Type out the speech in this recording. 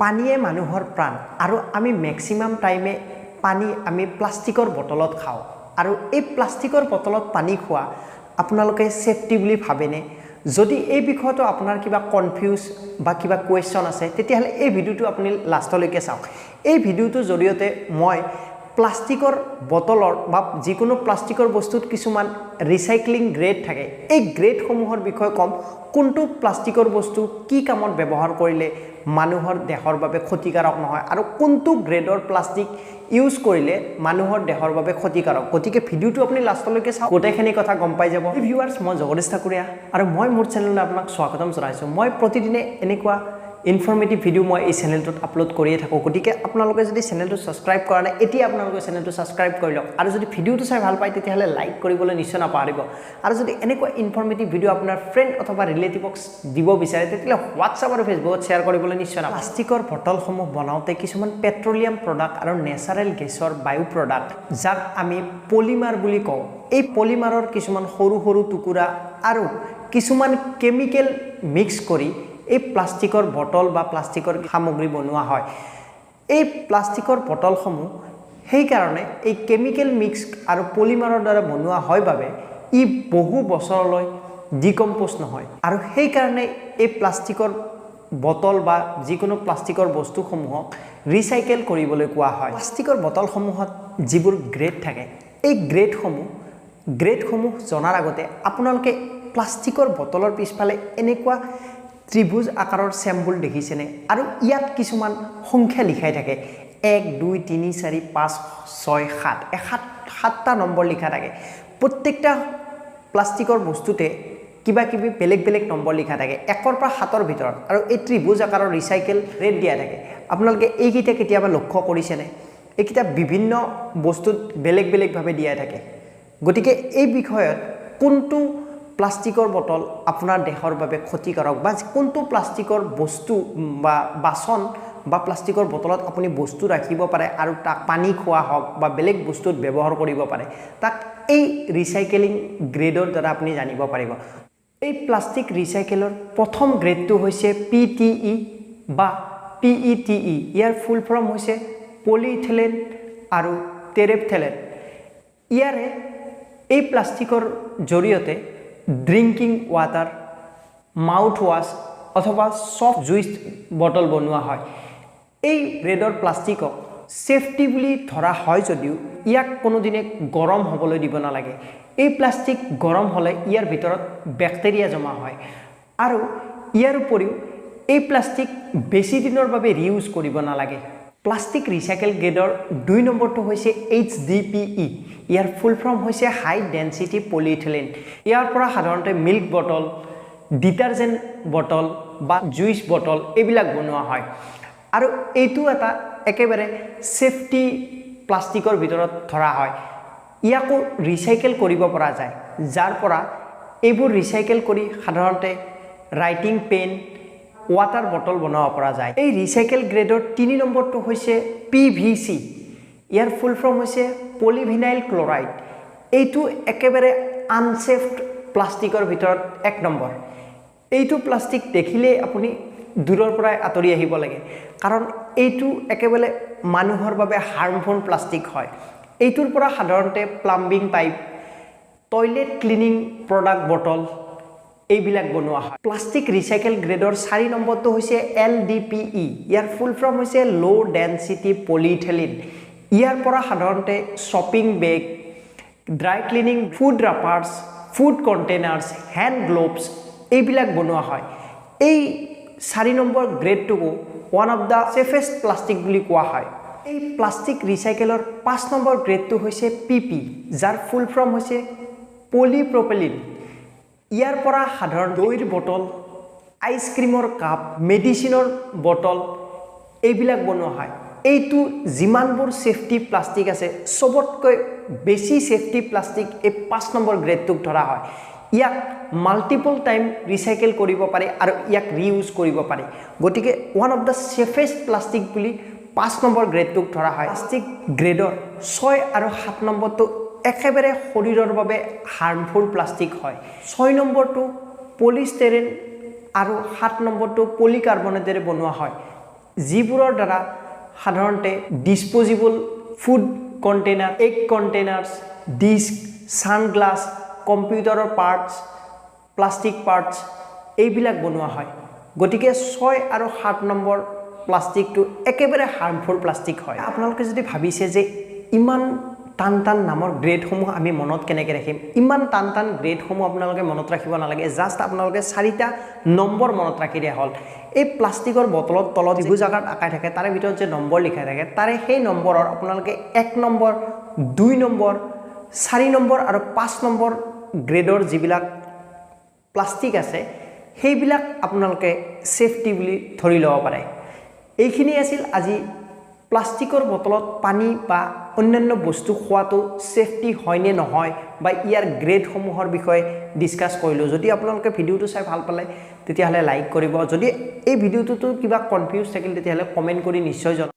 পানীয়ে মানুহৰ প্ৰাণ আৰু আমি ম্যাক্সিমাম টাইমে পানী আমি প্লাষ্টিকৰ বটলত খাওঁ আৰু এই প্লাষ্টিকৰ বটলত পানী খোৱা আপোনালোকে সেফটি বুলি ভাবেনে যদি এই বিষয়টো আপোনাৰ কিবা কনফিউজ বা কিবা কোৱেশ্চন আছে তেতিয়াহলে এই ভিডিওটো আপুনি লাষ্টলৈকে চাওক এই ভিডিওটোৰ জৰিয়তে মই প্লাষ্টিকৰ বটলৰ বা যিকোনো প্লাষ্টিকৰ বস্তুত কিছুমান ৰিসাইক্লিং গ্ৰেড থাকে এই গ্ৰেডসমূহৰ বিষয়ে কম কোনটো প্লাষ্টিকৰ বস্তু কি কামত ব্যৱহাৰ কৰিলে মানুহৰ দেহৰ বাবে ক্ষতিকাৰক নহয় আৰু কোনটো গ্ৰেডৰ প্লাষ্টিক ইউজ কৰিলে মানুহৰ দেহৰ বাবে ক্ষতিকাৰক গতিকে ভিডিওটো আপুনি লাষ্টলৈকে চাওক গোটেইখিনি কথা গম পাই যাব ভিউয়াৰ্স মই জগদীশ ঠাকুৰীয়া আৰু মই মোৰ চেনেললৈ আপোনাক স্বাগতম জনাইছো মই প্ৰতিদিনে এনেকুৱা ইনফৰমেটিভ ভিডিও মই এই চেনেলটোত আপলোড কৰিয়ে থাকো গতিকে আপোনালোকে যদি চেনেলটো সাবস্ক্ৰাইব কৰা নাই এতিয়া আপোনালোকে চেনেলটো সাবস্ক্ৰাইব কৰি লওক আৰু যদি ভিডিওটো চাই ভাল পায় তেতিয়াহলে লাইক কৰিবলৈ নিশ্চয় নাপাহৰিব আৰু যদি এনেকুৱা ইনফৰমেটিভ ভিডিও আপোনাৰ ফ্ৰেন্ড অথবা ৰিলেটিভক দিব বিচাৰে তেতিয়াহলে WhatsApp আৰু ফেসবুকত শেয়াৰ কৰিবলৈ নিশ্চয় নাপাহৰিব প্লাষ্টিকৰ বটলসমূহ বনাওতে কিছুমান পেট্ৰলিয়াম প্ৰডাক্ট আৰু নেচাৰেল গেছৰ বায়ু প্ৰডাক্ট যাক আমি পলিমাৰ বুলি কওঁ এই পলিমাৰৰ কিছুমান সৰু সৰু টুকুৰা আৰু কিছুমান কেমিকেল মিক্স কৰি এই প্লাষ্টিকৰ বটল বা প্লাষ্টিকৰ সামগ্ৰী বনোৱা হয় এই প্লাষ্টিকৰ বটলসমূহ সেই কাৰণে এই কেমিকেল মিক্স আৰু পলিমাৰৰ দ্বাৰা বনোৱা হয় বাবে ই বহু বছৰলৈ ডিকম্পোজ নহয় আৰু সেই কাৰণে এই প্লাষ্টিকৰ বটল বা যিকোনো প্লাষ্টিকৰ বস্তুসমূহক ৰিসাইকেল কৰিবলৈ কোৱা হয় প্লাষ্টিকৰ বটলসমূহত যিবোৰ গ্ৰেড থাকে এই গ্ৰেডসমূহ জনাৰ আগতে আপোনালোকে প্লাষ্টিকৰ বটলৰ পিছফালে এনেকুৱা ত্ৰিভুজ আকাৰৰ চেম্বল দেখিছেনে আৰু ইয়াত কিছুমান সংখ্যা লিখাই থাকে 1 2 3 4 5 6 7 সাতটা নম্বৰ লিখা থাকে প্ৰত্যেকটা প্লাষ্টিকৰ বস্তুতে কিবা কিবি বেলেগ নম্বৰ লিখা থাকে 1 ৰ পৰা 7 ৰ ভিতৰত আৰু এই ত্ৰিভুজ আকাৰৰ ৰিসাইকেল ৰেট দিয়া থাকে আপোনালোকে এইকিটা কেতিয়াবা লক্ষ্য কৰিছেনে এইকিটা বিভিন্ন বস্তুত বেলেগ ভাৱে দিয়া থাকে গতিকে এই বিষয়ত কোনটো প্লাষ্টিকৰ বটল আপোনাৰ দেহৰ বাবে ক্ষতিকাৰক বা কোনটো প্লাষ্টিকৰ বস্তু বা বাসন বা প্লাষ্টিকৰ বটলত আপুনি বস্তু ৰাখিব পাৰে আৰু তাক পানী খোৱা হওক বা বেলেগ বস্তুত ব্যৱহাৰ কৰিব পাৰে তাক এই ৰিসাইকেলিং গ্ৰেডৰ দ্বাৰা আপুনি জানিব পাৰিব এই প্লাষ্টিক ৰিসাইকেলৰ প্ৰথম গ্ৰেডটো হৈছে PTE বা PETE ইয়াৰ ফুল ফৰ্ম হৈছে পলিইথিলিন আৰু টেৰেপথেলেন ইয়াৰে এই প্লাষ্টিকৰ জৰিয়তে ড্ৰিংকিং ওয়াটাৰ মাউথ ওয়াশ অথবা সফট জুইচ বটল বনোৱা হয় এই গ্ৰেডৰ প্লাষ্টিকক সেফটি বুলি ধৰা হয় যদিও ইয়াক কোনোদিনে গৰম হ'বলৈ দিব নালাগে এই প্লাষ্টিক গৰম হ'লে ইয়াৰ ভিতৰত ব্যাক্টেৰিয়া জমা হয় আৰু ইয়াৰ উপৰিও এই প্লাষ্টিক বেছি দিনৰ বাবে ৰিউজ কৰিব নালাগে প্লাষ্টিক ৰিসাইকেল গ্ৰেডৰ 2 নম্বৰটো হৈছে HDPE ইয়াৰ ফুল ফৰ্ম হৈছে হাই ডেন্সিটি পলিইথিলিন ইয়াৰ পৰা সাধাৰণতে মিল্ক বটল ডিটাৰজেন্ট বটল বা জুইচ বটল এইবিলাক বনোৱা হয় আৰু এইটো এটা একেবাৰে সেফটি প্লাষ্টিকৰ ভিতৰত ধৰা হয় ইয়াকো ৰিসাইকেল কৰিব পৰা যায় যাৰ পৰা এইবোৰ ৰিসাইকেল কৰি সাধাৰণতে ৰাইটিং পেন ওয়াটাৰ বটল বনাব পৰা যায় এই ৰিসাইকেল গ্ৰেডৰ 3 নম্বৰটো হৈছে PVC ইয়াৰ ফুল ফৰ্ম হৈছে পলিভিনাইল ক্লোৰাইড এইটো একেবাৰে আনসেফ প্লাষ্টিকৰ ভিতৰত 1 নম্বৰ এইটো প্লাষ্টিক দেখিলে আপুনি দূৰৰ পৰা আঁতৰি আহিব লাগে কাৰণ এইটো একেবাৰে মানুহৰ বাবে হাৰ্মফুল প্লাষ্টিক হয় এইটোৰ পৰা সাধাৰণতে plumbing pipe toilet cleaning product bottle এইবিলাক বনোৱা হয় প্লাষ্টিক ৰিসাইকেল গ্ৰেডৰ 4 নম্বৰটো হৈছে LDPE ইয়াৰ ফুল ফৰ্ম হৈছে লো ডেন্সিটি পলিইথিলিন ইয়াৰ পৰা সাধাৰণতে shopping bag dry cleaning food wrappers food containers hand gloves এইবিলাক বনোৱা হয় এই 4 নম্বৰ গ্ৰেডটোকো one of the safest plastic বুলি কোৱা হয় এই প্লাষ্টিক ৰিসাইকেলৰ 5 নম্বৰ গ্ৰেডটো হৈছে PP যাৰ ফুল ফৰ্ম হৈছে পলিপ্ৰপিলিন ইয়াৰ পৰা সাধাৰণ দৈৰ বটল আইসক্ৰীমৰ কাপ মেডিচিনৰ বটল এইবিলাক বনোৱা হয় এইটো যিমানবোৰ সেফটি প্লাষ্টিক আছে সবতকৈ বেছি সেফটি প্লাষ্টিক এই 5 নম্বৰ গ্ৰেডটোক ধৰা হয় ইয়াক মাল্টিপল টাইম ৰিসাইকেল কৰিব পাৰে আৰু ইয়াক ৰিউজ কৰিব পাৰে গতিকে one of the safest plastic বুলি 5 নম্বৰ গ্ৰেডটোক ধৰা হয় প্লাষ্টিক গ্ৰেডৰ 6 আৰু 7 নম্বৰটো একেবাৰে শৰীৰৰ বাবে হাৰ্মফুল প্লাষ্টিক হয় 6 নম্বৰটো পলিষ্টেৰিন আৰু 7 নম্বৰটো পলিকাৰ্বনেটেৰে বনোৱা হয় যিবোৰৰ দ্বাৰা সাধাৰণতে disposable food container, egg containers, disc, sunglass, কম্পিউটাৰৰ পাৰ্টছ, প্লাষ্টিক পাৰ্টছ এইবিলাক বনোৱা হয়। গতিকে 6 আৰু 7 নম্বৰ প্লাষ্টিকটো একেবাৰে হাৰ্মফুল প্লাষ্টিক হয়। আপোনালোকে যদি ভাবিছে যে ইমান টান টান নামৰ গ্ৰেডসমূহ আমি মনত কেনেকৈ ৰাখিম, ইমান টান টান গ্ৰেডসমূহ আপোনালোকে মনত ৰাখিব নালাগে। জাষ্ট আপোনালোকে 4টা নম্বৰ মনত ৰাখিলে হ'ল। এই প্লাষ্টিকৰ বটলত তলত যিবোৰ জাগাত আঁকাই থাকে তাৰে ভিতৰত যে নম্বৰ লিখা থাকে তাৰে সেই নম্বৰৰ আপোনালোকে 1 নম্বৰ, 2 নম্বৰ, 4 নম্বৰ আৰু 5 নম্বৰ গ্ৰেডৰ যিবিলাক প্লাষ্টিক আছে সেইবিলাক আপোনালোকে সেফটি বুলি ধৰি ল'ব পাৰে। এইখিনি আছিল আজি প্লাষ্টিকৰ বটলত পানী বা অন্যান্য বস্তু খোৱাটো সেফটি হয় নে নহয় বা ইয়াৰ গ্ৰেডসমূহৰ বিষয়ে ডিসকাস কৰিলোঁ। যদি আপোনালোকে ভিডিওটো চাই ভাল পালে তেতিয়াহ'লে লাইক কৰিব। যদি এই ভিডিওটোতো কিবা কনফিউজ থাকিল তেতিয়াহ'লে কমেন্ট কৰি নিশ্চয় জনাব।